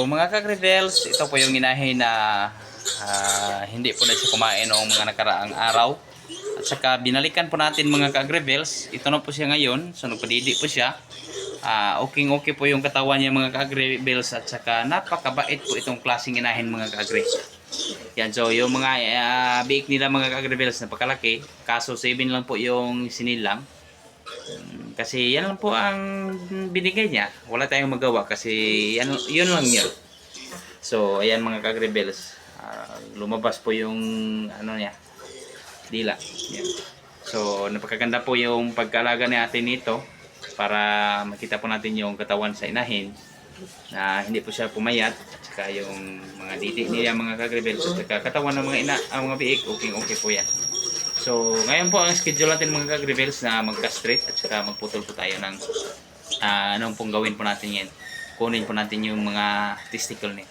mga ka-rebels, ito po yung inahin na hindi po na siya kumain noong mga nakaraang araw. At saka binalikan po natin mga ka-rebels. Ito na po siya ngayon. So nagpadidi po siya. Okay po yung katawan niya mga ka-rebels. At saka napakabait po itong klaseng inahin mga ka-agre. Yan, so yung mga biik nila mga ka-rebels napakalaki. Kaso 7 lang po yung sinilang. Kasi yan lang po ang binigay niya. Wala tayong magawa kasi yun lang yun. So ayan mga ka-rebels, lumabas po yung ano niya, dila. Yan. So napakaganda po yung pagkaalaga ni ate nito para makita po natin yung katawan sa inahin na hindi po siya pumayat. At saka yung mga diti niya mga ka-rebels at saka katawan ng mga mga biik, okay po yan. So, ngayon po ang schedule natin mga ka-rebels na mag-castrate at saka magputol po tayo ng anong pong gawin po natin yan. Kunin po natin yung mga testicle niya.